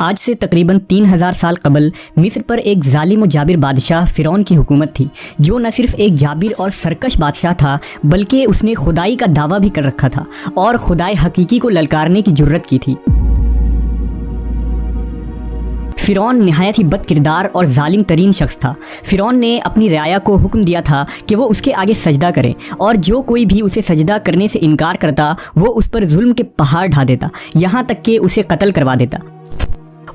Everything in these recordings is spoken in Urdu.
آج سے تقریباً 3000 سال قبل مصر پر ایک ظالم و جابر بادشاہ فرعون کی حکومت تھی، جو نہ صرف ایک جابر اور سرکش بادشاہ تھا بلکہ اس نے خدائی کا دعویٰ بھی کر رکھا تھا اور خدائے حقیقی کو للکارنے کی جرت کی تھی۔ فرعون نہایت ہی بد کردار اور ظالم ترین شخص تھا۔ فرعون نے اپنی رعایا کو حکم دیا تھا کہ وہ اس کے آگے سجدہ کرے، اور جو کوئی بھی اسے سجدہ کرنے سے انکار کرتا وہ اس پر ظلم کے پہاڑ ڈھا دیتا، یہاں تک کہ اسے قتل کروا دیتا۔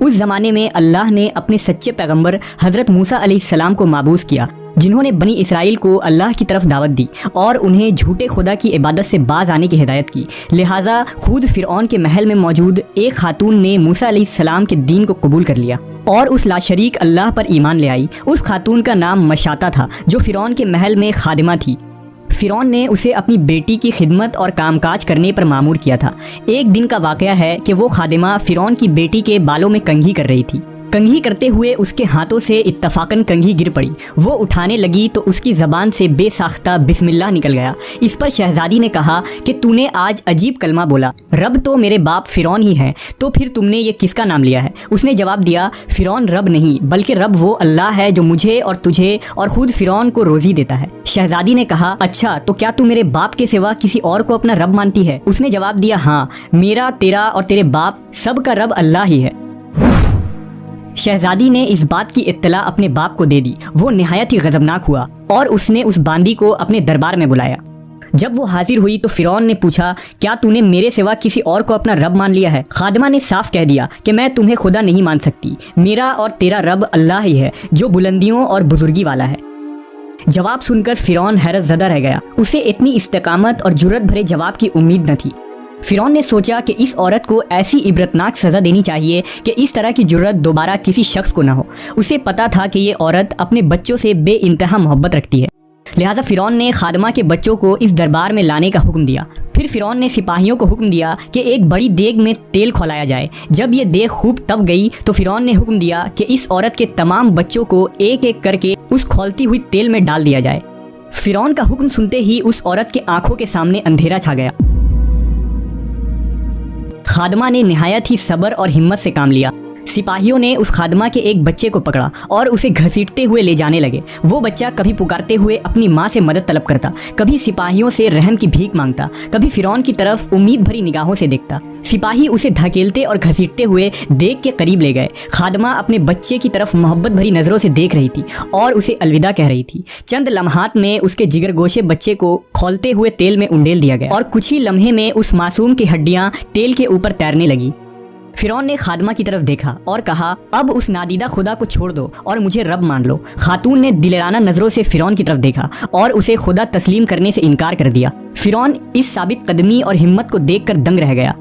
اس زمانے میں اللہ نے اپنے سچے پیغمبر حضرت موسیٰ علیہ السلام کو مبعوث کیا، جنہوں نے بنی اسرائیل کو اللہ کی طرف دعوت دی اور انہیں جھوٹے خدا کی عبادت سے باز آنے کی ہدایت کی۔ لہٰذا خود فرعون کے محل میں موجود ایک خاتون نے موسیٰ علیہ السلام کے دین کو قبول کر لیا اور اس لاشریک اللہ پر ایمان لے آئی۔ اس خاتون کا نام مشاطہ تھا، جو فرعون کے محل میں خادمہ تھی۔ فرعون نے اسے اپنی بیٹی کی خدمت اور کام کاج کرنے پر مامور کیا تھا۔ ایک دن کا واقعہ ہے کہ وہ خادمہ فرعون کی بیٹی کے بالوں میں کنگھی کر رہی تھی۔ کنگھی کرتے ہوئے اس کے ہاتھوں سے اتفاقاً کنگھی گر پڑی۔ وہ اٹھانے لگی تو اس کی زبان سے بے ساختہ بسم اللہ نکل گیا۔ اس پر شہزادی نے کہا کہ تو نے آج عجیب کلمہ بولا، رب تو میرے باپ فرعون ہی ہے، تو پھر تم نے یہ کس کا نام لیا ہے؟ اس نے جواب دیا، فرعون رب نہیں بلکہ رب وہ اللہ ہے جو مجھے اور تجھے اور خود فرعون کو روزی دیتا ہے۔ شہزادی نے کہا، اچھا تو کیا تو میرے باپ کے سوا کسی اور کو اپنا رب مانتی ہے؟ اس نے جواب دیا، ہاں، میرا، تیرا اور تیرے باپ سب کا رب اللہ ہی ہے۔ شہزادی نے اس بات کی اطلاع اپنے باپ کو دے دی۔ وہ نہایت ہی غضبناک ہوا اور اس نے اس باندی کو اپنے دربار میں بلایا۔ جب وہ حاضر ہوئی تو فرعون نے پوچھا، کیا تو نے میرے سوا کسی اور کو اپنا رب مان لیا ہے؟ خادمہ نے صاف کہہ دیا کہ میں تمہیں خدا نہیں مان سکتی، میرا اور تیرا رب اللہ ہی ہے جو بلندیوں اور بزرگی والا ہے۔ جواب سن کر فرعون حیرت زدہ رہ گیا۔ اسے اتنی استقامت اور جرأت بھرے جواب کی امید نہ تھی۔ فرعون نے سوچا کہ اس عورت کو ایسی عبرتناک سزا دینی چاہیے کہ اس طرح کی جرأت دوبارہ کسی شخص کو نہ ہو۔ اسے پتا تھا کہ یہ عورت اپنے بچوں سے بے انتہا محبت رکھتی ہے، لہٰذا فرعون نے خادمہ کے بچوں کو اس دربار میں لانے کا حکم دیا۔ پھر فرعون نے سپاہیوں کو حکم دیا کہ ایک بڑی دیگ میں تیل کھولایا جائے۔ جب یہ دیگ خوب تپ گئی تو فرعون نے حکم دیا کہ اس عورت کے تمام بچوں کو ایک ایک کر کے اس کھولتی ہوئی تیل میں ڈال دیا جائے۔ فرعون کا حکم سنتے ہی اس عورت کے آنکھوں کے سامنے اندھیرا چھا گیا۔ خادمہ نے نہایت ہی صبر اور ہمت سے کام لیا۔ سپاہیوں نے اس خادمہ کے ایک بچے کو پکڑا اور اسے گھسیٹتے ہوئے لے جانے لگے۔ وہ بچہ کبھی پکارتے ہوئے اپنی ماں سے مدد طلب کرتا، کبھی سپاہیوں سے رحم کی بھیک مانگتا، کبھی فرعون کی طرف امید بھری نگاہوں سے دیکھتا۔ سپاہی اسے دھکیلتے اور گھسیٹتے ہوئے دیگ کے قریب لے گئے۔ خادمہ اپنے بچے کی طرف محبت بھری نظروں سے دیکھ رہی تھی اور اسے الوداع کہہ رہی تھی۔ چند لمحات میں اس کے جگر گوشے بچے کو کھولتے ہوئے تیل میں انڈیل دیا گیا اور کچھ ہی لمحے میں اس معصوم کی ہڈیاں تیل کے اوپر تیرنے لگی۔ فرعون نے خادمہ کی طرف دیکھا اور کہا، اب اس نادیدہ خدا کو چھوڑ دو اور مجھے رب مان لو۔ خاتون نے دلیرانہ نظروں سے فرعون کی طرف دیکھا اور اسے خدا تسلیم کرنے سے انکار کر دیا۔ فرعون اس ثابت قدمی اور ہمت کو دیکھ کر دنگ رہ گیا۔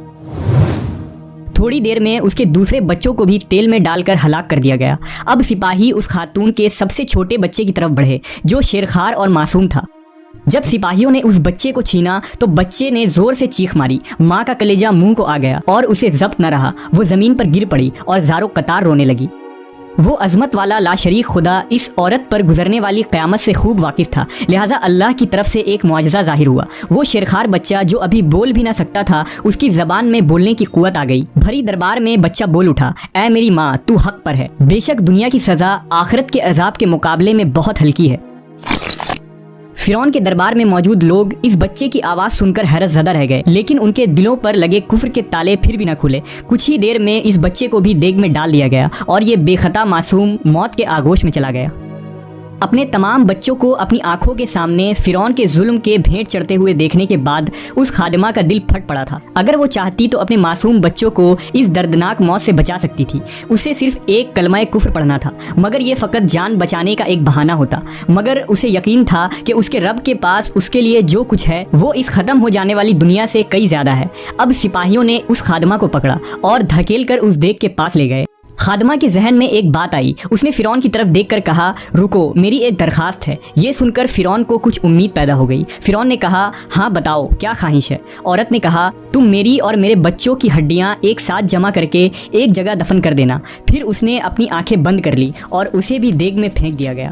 تھوڑی دیر میں اس کے دوسرے بچوں کو بھی تیل میں ڈال کر ہلاک کر دیا گیا۔ اب سپاہی اس خاتون کے سب سے چھوٹے بچے کی طرف بڑھے جو شیرخوار اور معصوم تھا۔ جب سپاہیوں نے اس بچے کو چھینا تو بچے نے زور سے چیخ ماری۔ ماں کا کلیجہ منہ کو آ گیا اور اسے ضبط نہ رہا۔ وہ زمین پر گر پڑی اور زاروں قطار رونے لگی۔ وہ عظمت والا لاشریک خدا اس عورت پر گزرنے والی قیامت سے خوب واقف تھا، لہٰذا اللہ کی طرف سے ایک معجزہ ظاہر ہوا۔ وہ شیرخوار بچہ جو ابھی بول بھی نہ سکتا تھا، اس کی زبان میں بولنے کی قوت آ گئی۔ بھری دربار میں بچہ بول اٹھا، اے میری ماں، تو حق پر ہے، بے شک دنیا کی سزا آخرت کے عذاب کے مقابلے میں بہت ہلکی ہے۔ فرعون کے دربار میں موجود لوگ اس بچے کی آواز سن کر حیرت زدہ رہ گئے، لیکن ان کے دلوں پر لگے کفر کے تالے پھر بھی نہ کھلے۔ کچھ ہی دیر میں اس بچے کو بھی دیگ میں ڈال دیا گیا اور یہ بے خطا معصوم موت کے آغوش میں چلا گیا۔ اپنے تمام بچوں کو اپنی آنکھوں کے سامنے فرعون کے ظلم کے بھیٹ چڑھتے ہوئے دیکھنے کے بعد اس خادمہ کا دل پھٹ پڑا تھا۔ اگر وہ چاہتی تو اپنے معصوم بچوں کو اس دردناک موت سے بچا سکتی تھی۔ اسے صرف ایک کلمہ کفر پڑھنا تھا، مگر یہ فقط جان بچانے کا ایک بہانہ ہوتا۔ مگر اسے یقین تھا کہ اس کے رب کے پاس اس کے لیے جو کچھ ہے وہ اس ختم ہو جانے والی دنیا سے کئی زیادہ ہے۔ اب سپاہیوں نے اس خادمہ کو پکڑا اور دھکیل کر اس دیگ کے پاس لے گئے۔ خادمہ کے ذہن میں ایک بات آئی۔ اس نے فرعون کی طرف دیکھ کر کہا، رکو، میری ایک درخواست ہے۔ یہ سن کر فرعون کو کچھ امید پیدا ہو گئی۔ فرعون نے کہا، ہاں بتاؤ، کیا خواہش ہے؟ عورت نے کہا، تم میری اور میرے بچوں کی ہڈیاں ایک ساتھ جمع کر کے ایک جگہ دفن کر دینا۔ پھر اس نے اپنی آنکھیں بند کر لی اور اسے بھی دیگ میں پھینک دیا گیا۔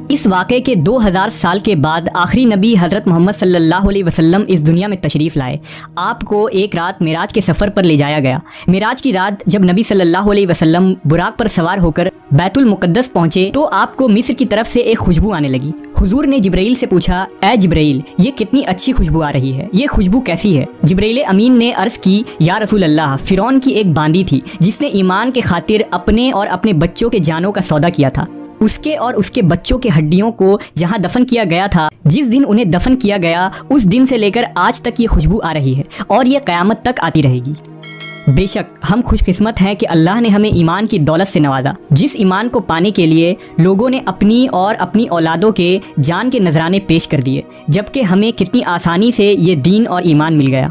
اس واقعے کے 2000 سال کے بعد آخری نبی حضرت محمد صلی اللہ علیہ وسلم اس دنیا میں تشریف لائے۔ آپ کو ایک رات معراج کے سفر پر لے جایا گیا۔ معراج کی رات جب نبی صلی اللہ علیہ وسلم براق پر سوار ہو کر بیت المقدس پہنچے تو آپ کو مصر کی طرف سے ایک خوشبو آنے لگی۔ حضور نے جبرائیل سے پوچھا، اے جبرائیل، یہ کتنی اچھی خوشبو آ رہی ہے، یہ خوشبو کیسی ہے؟ جبرائیل امین نے عرض کی، یا رسول اللہ، فرعون کی ایک باندی تھی جس نے ایمان کے خاطر اپنے اور اپنے بچوں کے جانوں کا سودا کیا تھا۔ اس کے اور اس کے بچوں کے ہڈیوں کو جہاں دفن کیا گیا تھا، جس دن انہیں دفن کیا گیا اس دن سے لے کر آج تک یہ خوشبو آ رہی ہے اور یہ قیامت تک آتی رہے گی۔ بے شک ہم خوش قسمت ہیں کہ اللہ نے ہمیں ایمان کی دولت سے نوازا، جس ایمان کو پانے کے لیے لوگوں نے اپنی اور اپنی اولادوں کے جان کے نذرانے پیش کر دیے، جبکہ ہمیں کتنی آسانی سے یہ دین اور ایمان مل گیا۔